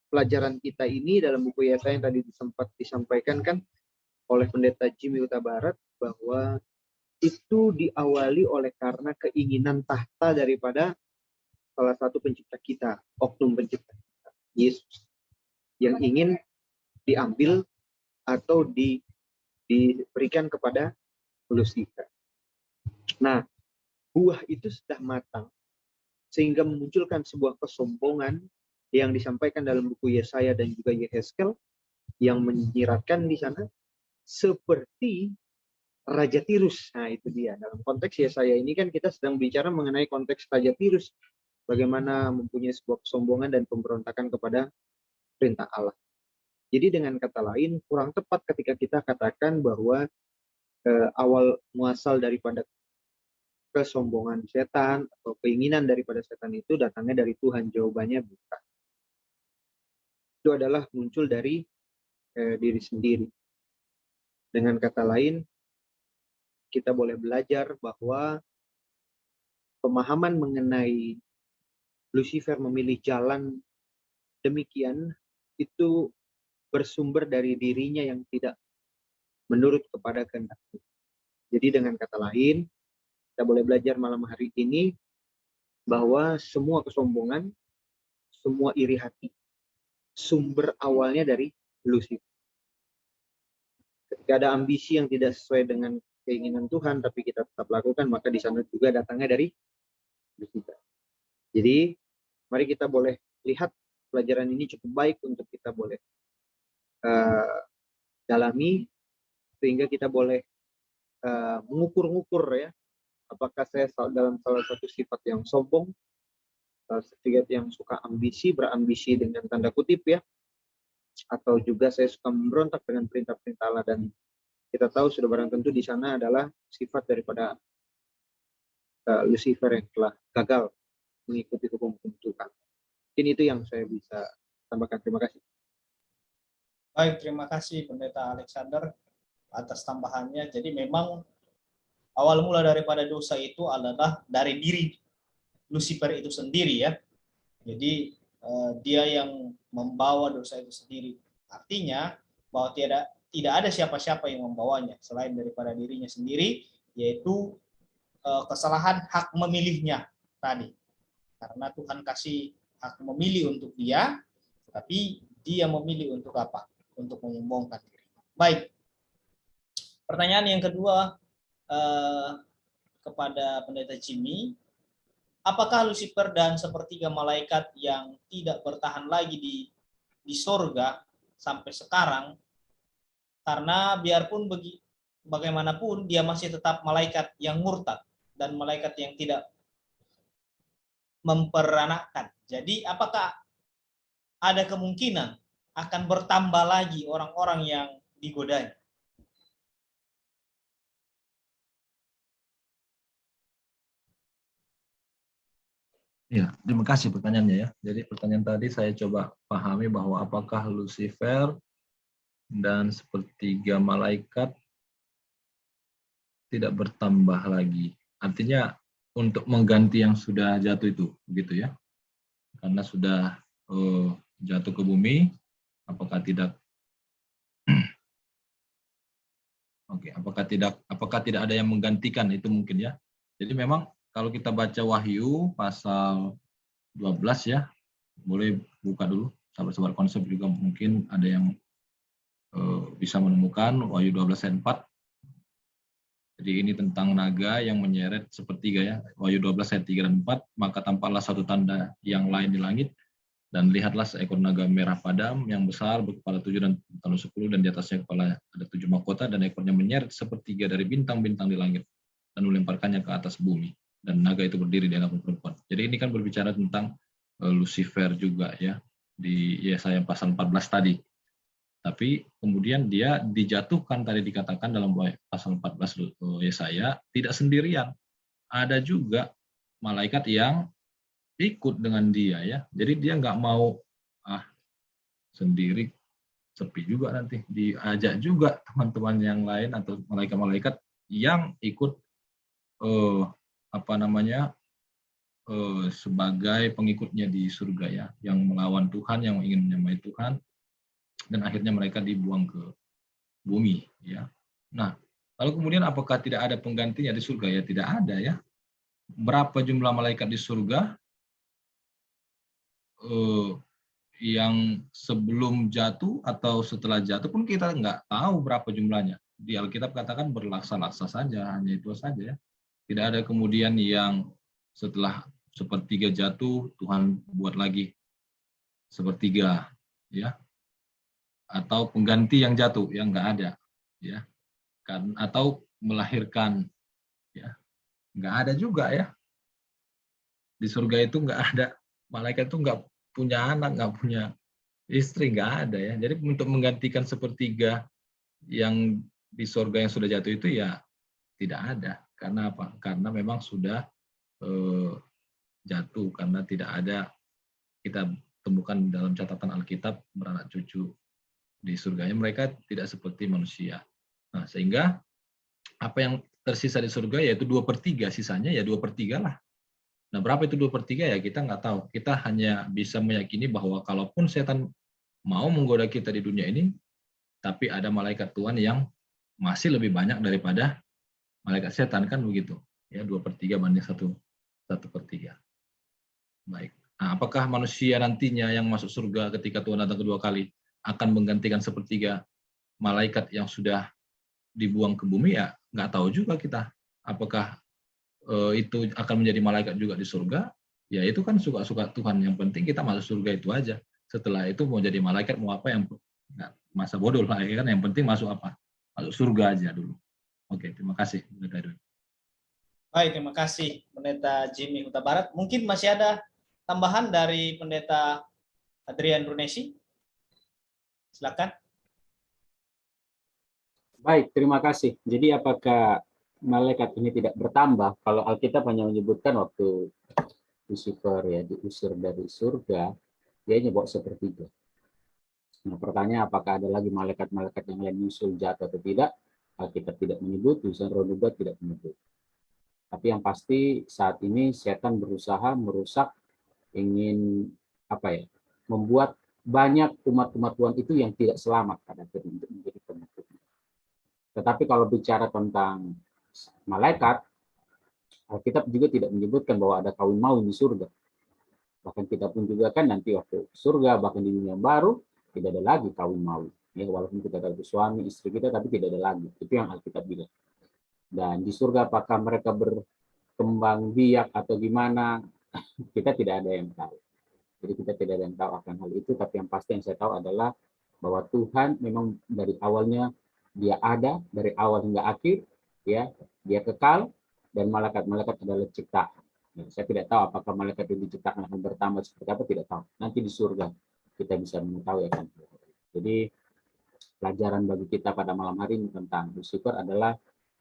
pelajaran kita ini, dalam buku Yesaya yang tadi sempat disampaikan kan oleh pendeta Jimmy Huta Barat, bahwa itu diawali oleh karena keinginan tahta daripada salah satu pencipta kita, oknum pencipta kita, Yesus, yang ingin diambil atau diberikan kepada Lucifer. Nah, buah itu sudah matang sehingga memunculkan sebuah kesombongan yang disampaikan dalam buku Yesaya dan juga Yehezkel yang menyiratkan di sana seperti Raja Tirus. Nah, itu dia. Dalam konteks Yesaya ini kan kita sedang bicara mengenai konteks Raja Tirus, bagaimana mempunyai sebuah kesombongan dan pemberontakan kepada perintah Allah. Jadi dengan kata lain, kurang tepat ketika kita katakan bahwa awal muasal daripada kesombongan setan atau keinginan daripada setan itu datangnya dari Tuhan. Jawabannya bukan. Itu adalah muncul dari diri sendiri. Dengan kata lain, kita boleh belajar bahwa pemahaman mengenai Lucifer memilih jalan demikian itu bersumber dari dirinya yang tidak menurut kepada kehendak. Jadi dengan kata lain, kita boleh belajar malam hari ini bahwa semua kesombongan, semua iri hati, sumber awalnya dari Lucifer. Ketika ada ambisi yang tidak sesuai dengan keinginan Tuhan, tapi kita tetap lakukan, maka di sana juga datangnya dari Lucifer. Jadi, mari kita boleh lihat pelajaran ini cukup baik untuk kita boleh dalami, sehingga kita boleh mengukur-ngukur ya, apakah saya dalam salah satu sifat yang sombong, sifat yang suka ambisi, berambisi dengan tanda kutip ya, atau juga saya suka memberontak dengan perintah-perintah Allah. Dan kita tahu sudah barang tentu di sana adalah sifat daripada Lucifer yang telah gagal mengikuti hukum-hukum Tuhan. Mungkin itu yang saya bisa tambahkan. Terima kasih. Baik, terima kasih Pendeta Alexander atas tambahannya. Jadi memang awal mula daripada dosa itu adalah dari diri Lucifer itu sendiri ya. Jadi dia yang membawa dosa itu sendiri. Artinya bahwa tidak ada siapa-siapa yang membawanya selain daripada dirinya sendiri, yaitu kesalahan hak memilihnya tadi. Karena Tuhan kasih hak memilih untuk dia, tapi dia memilih untuk apa? Untuk menyombongkan diri. Baik. Pertanyaan yang kedua kepada Pendeta Jimmy, apakah Lucifer dan sepertiga malaikat yang tidak bertahan lagi di sorga sampai sekarang, karena biarpun bagaimanapun dia masih tetap malaikat yang murtad dan malaikat yang tidak memperanakkan. Jadi apakah ada kemungkinan akan bertambah lagi orang-orang yang digodanya? Ya, terima kasih pertanyaannya ya. Jadi pertanyaan tadi saya coba pahami bahwa apakah Lucifer dan sepertiga malaikat tidak bertambah lagi. Artinya untuk mengganti yang sudah jatuh itu, begitu ya. Karena sudah jatuh ke bumi, apakah tidak apakah tidak ada yang menggantikan, itu mungkin ya. Jadi memang kalau kita baca Wahyu pasal 12 ya, boleh buka dulu sahabat-sahabat konsep juga mungkin ada yang bisa menemukan Wahyu 12 ayat 4. Jadi ini tentang naga yang menyeret sepertiga ya. Wahyu 12 ayat 3 dan 4, maka tampaklah satu tanda yang lain di langit, dan lihatlah seekor naga merah padam yang besar berkepala 7 dan talon 10, dan di atasnya kepala ada 7 mahkota, dan ekornya menyeret sepertiga dari bintang-bintang di langit dan melemparkannya ke atas bumi. Dan naga itu berdiri di hadapan perempuan. Jadi ini kan berbicara tentang Lucifer juga ya, di Yesaya pasal 14 tadi. Tapi kemudian dia dijatuhkan, tadi dikatakan dalam pasal 14 Yesaya, tidak sendirian. Ada juga malaikat yang ikut dengan dia ya. Jadi dia nggak mau sendiri, sepi juga, nanti diajak juga teman-teman yang lain atau malaikat-malaikat yang ikut sebagai pengikutnya di surga ya, yang melawan Tuhan, yang ingin menyamai Tuhan, dan akhirnya mereka dibuang ke bumi ya. Nah, lalu kemudian apakah tidak ada penggantinya di surga? Ya tidak ada ya. Berapa jumlah malaikat di surga yang sebelum jatuh atau setelah jatuh pun kita nggak tahu berapa jumlahnya. Di Alkitab katakan berlaksa-laksa saja, hanya itu saja ya. Tidak ada kemudian yang setelah sepertiga jatuh Tuhan buat lagi sepertiga ya, atau pengganti yang jatuh, yang nggak ada ya, kan, atau melahirkan ya, nggak ada juga ya. Di surga itu nggak ada, malaikat itu nggak punya anak, nggak punya istri, nggak ada ya. Jadi untuk menggantikan sepertiga yang di surga yang sudah jatuh itu ya tidak ada. Karena apa? Karena memang sudah jatuh, karena tidak ada, kita temukan dalam catatan Alkitab, beranak cucu di surganya mereka tidak seperti manusia. Nah, sehingga apa yang tersisa di surga yaitu 2/3, sisanya ya 2/3 lah. Nah, berapa itu 2/3 ya kita nggak tahu. Kita hanya bisa meyakini bahwa kalaupun setan mau menggoda kita di dunia ini, tapi ada malaikat Tuhan yang masih lebih banyak daripada malaikat setan, kan begitu. Ya, 2/3 banding 1/3. Baik. Nah, apakah manusia nantinya yang masuk surga ketika Tuhan datang kedua kali akan menggantikan sepertiga malaikat yang sudah dibuang ke bumi? Ya nggak tahu juga kita. Apakah itu akan menjadi malaikat juga di surga? Ya itu kan suka-suka Tuhan. Yang penting kita masuk surga itu aja. Setelah itu mau jadi malaikat mau apa, yang masa bodoh lah ya kan. Yang penting masuk apa? Masuk surga aja dulu. Oke, terima kasih. Baik, terima kasih Pendeta Jimmy Huta Barat. Mungkin masih ada tambahan dari Pendeta Adrian Runesi. Silakan. Baik, terima kasih. Jadi apakah malaikat ini tidak bertambah? Kalau Alkitab hanya menyebutkan waktu Lucifer ya diusir dari surga, dia hanya bawa sepertiga. Nah, pertanyaan apakah ada lagi malaikat-malaikat yang lain nyusul jatuh atau tidak? Alkitab tidak menyebut, tulisan Roh Nubuat tidak menyebut. Tapi yang pasti saat ini setan berusaha merusak, ingin membuat banyak umat-umat Tuhan itu yang tidak selamat pada akhirnya untuk menjadi pengikutnya. Tetapi kalau bicara tentang malaikat, Alkitab juga tidak menyebutkan bahwa ada kawin maut di surga. Bahkan kita pun juga kan nanti waktu surga, bahkan di dunia baru, tidak ada lagi kawin maut. Ya, walaupun kita ada suami, istri kita, tapi tidak ada lagi. Itu yang Alkitab bilang. Dan di surga apakah mereka berkembang biak atau gimana, kita tidak ada yang tahu. Jadi kita tidak ada yang tahu akan hal itu, tapi yang pasti yang saya tahu adalah bahwa Tuhan memang dari awalnya dia ada, dari awal hingga akhir, ya, dia kekal, dan malaikat-malaikat adalah ciptaan. Ya, saya tidak tahu apakah malaikat yang diciptakan akan bertambah seperti apa, tidak tahu. Nanti di surga kita bisa mengetahui akan. Jadi pelajaran bagi kita pada malam hari ini tentang Lucifer adalah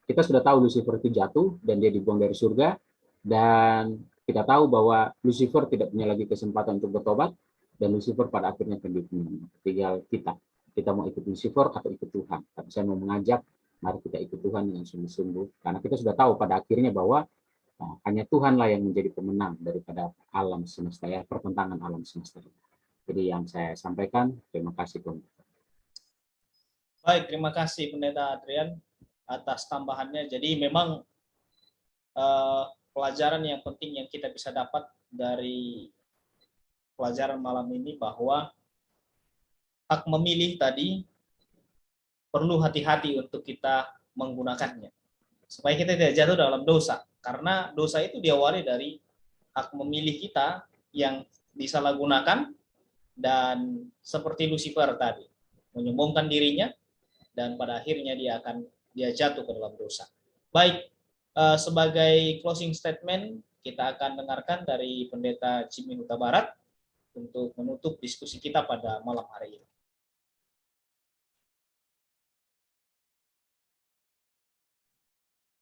kita sudah tahu Lucifer itu jatuh dan dia dibuang dari surga, dan kita tahu bahwa Lucifer tidak punya lagi kesempatan untuk bertobat, dan Lucifer pada akhirnya akan dihukum. Tinggal kita mau ikut Lucifer atau ikut Tuhan. Tapi saya mau mengajak, mari kita ikut Tuhan dengan sungguh-sungguh, karena kita sudah tahu pada akhirnya bahwa hanya Tuhanlah yang menjadi pemenang daripada alam semesta, ya, pertentangan alam semesta. Jadi yang saya sampaikan, terima kasih. Baik, terima kasih Pendeta Adrian atas tambahannya. Jadi memang pelajaran yang penting yang kita bisa dapat dari pelajaran malam ini bahwa hak memilih tadi perlu hati-hati untuk kita menggunakannya, supaya kita tidak jatuh dalam dosa. Karena dosa itu diawali dari hak memilih kita yang disalahgunakan, dan seperti Lucifer tadi, menyombongkan dirinya, dan pada akhirnya dia jatuh ke dalam dosa. Baik, sebagai closing statement, kita akan dengarkan dari Pendeta Jimmy Huta Barat untuk menutup diskusi kita pada malam hari ini.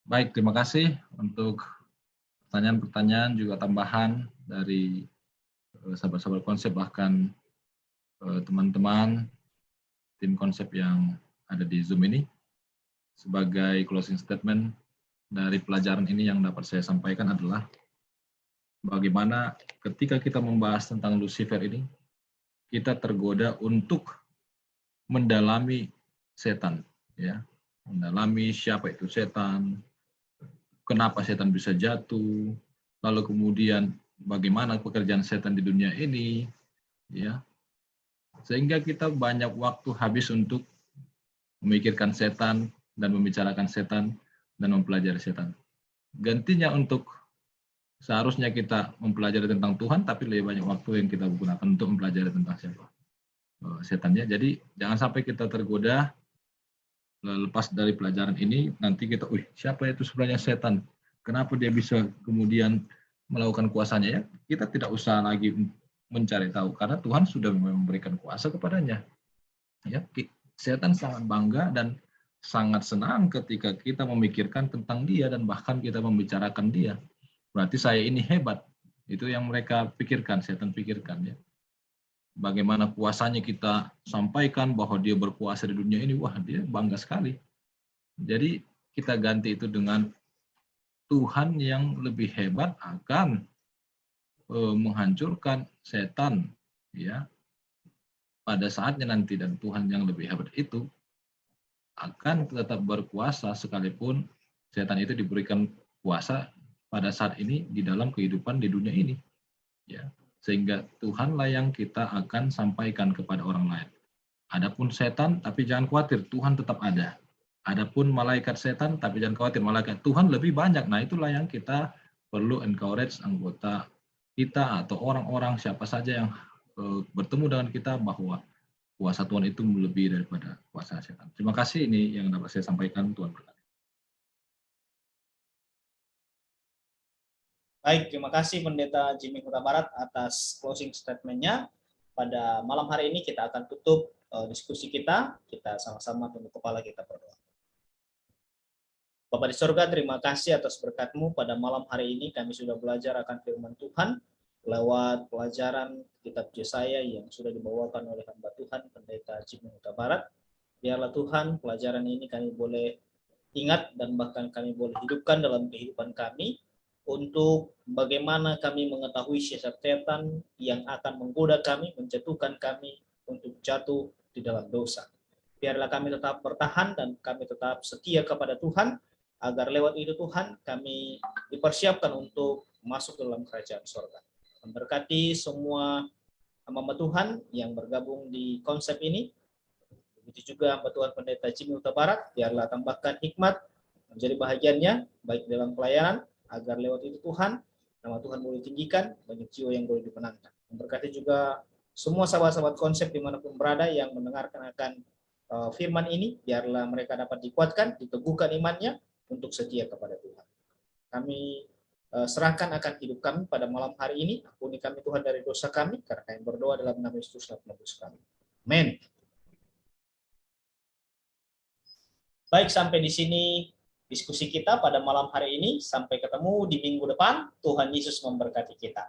Baik, terima kasih untuk pertanyaan-pertanyaan juga tambahan dari sahabat-sahabat konsep, bahkan teman-teman tim konsep yang ada di Zoom ini. Sebagai closing statement dari pelajaran ini yang dapat saya sampaikan adalah bagaimana ketika kita membahas tentang Lucifer ini, kita tergoda untuk mendalami setan, ya, mendalami siapa itu setan, kenapa setan bisa jatuh, lalu kemudian bagaimana pekerjaan setan di dunia ini, ya, sehingga kita banyak waktu habis untuk memikirkan setan dan membicarakan setan dan mempelajari setan. Gantinya untuk seharusnya kita mempelajari tentang Tuhan, tapi lebih banyak waktu yang kita gunakan untuk mempelajari tentang siapa setannya. Jadi jangan sampai kita tergoda lepas dari pelajaran ini, nanti kita, siapa itu sebenarnya setan? Kenapa dia bisa kemudian melakukan kuasanya? Ya, kita tidak usah lagi mencari tahu, karena Tuhan sudah memberikan kuasa kepadanya. Ya, setan sangat bangga dan sangat senang ketika kita memikirkan tentang dia dan bahkan kita membicarakan dia. Berarti saya ini hebat. Itu yang mereka pikirkan, setan pikirkan, ya. Bagaimana kuasanya kita sampaikan bahwa dia berkuasa di dunia ini, wah dia bangga sekali. Jadi kita ganti itu dengan Tuhan yang lebih hebat akan menghancurkan setan, ya, pada saatnya nanti, dan Tuhan yang lebih hebat itu akan tetap berkuasa sekalipun setan itu diberikan kuasa pada saat ini di dalam kehidupan di dunia ini, ya. Sehingga Tuhanlah yang kita akan sampaikan kepada orang lain. Adapun setan, tapi jangan khawatir, Tuhan tetap ada. Adapun malaikat setan, tapi jangan khawatir, malaikat Tuhan lebih banyak. Nah, itulah yang kita perlu encourage anggota kita atau orang-orang siapa saja yang bertemu dengan kita bahwa kuasa Tuhan itu melebihi daripada kuasa setan. Terima kasih, ini yang dapat saya sampaikan. Tuhan berkati. Baik, terima kasih Pendeta Jimmy Huta Barat atas closing statement-nya. Pada malam hari ini kita akan tutup diskusi kita. Kita sama-sama tunduk kepala, kita berdoa. Bapa di surga, terima kasih atas berkat-Mu pada malam hari ini. Kami sudah belajar akan firman Tuhan lewat pelajaran kitab Yesaya yang sudah dibawakan oleh hamba Tuhan Pendeta Jimmy Huta Barat. Biarlah Tuhan pelajaran ini kami boleh ingat dan bahkan kami boleh hidupkan dalam kehidupan kami, untuk bagaimana kami mengetahui siasat setan yang akan menggoda kami, menjatuhkan kami untuk jatuh di dalam dosa. Biarlah kami tetap bertahan dan kami tetap setia kepada Tuhan, agar lewat itu Tuhan kami dipersiapkan untuk masuk dalam kerajaan surga. Memberkati semua hamba Tuhan yang bergabung di konsep ini. Begitu juga hamba Tuhan Pendeta Jimmy Huta Barat, biarlah tambahkan hikmat menjadi bahagiannya, baik dalam pelayanan, agar lewat itu Tuhan, nama Tuhan boleh tinggikan, banyak jiwa yang boleh dimenangkan. Memberkati juga semua sahabat-sahabat konsep dimanapun berada yang mendengarkan akan firman ini, biarlah mereka dapat dikuatkan, diteguhkan imannya untuk setia kepada Tuhan. Kami serahkan akan hidup kami pada malam hari ini. Ampuni kami Tuhan dari dosa kami, karena kami berdoa dalam nama Yesus Kristus kami. Amin. Baik, sampai di sini diskusi kita pada malam hari ini. Sampai ketemu di minggu depan. Tuhan Yesus memberkati kita.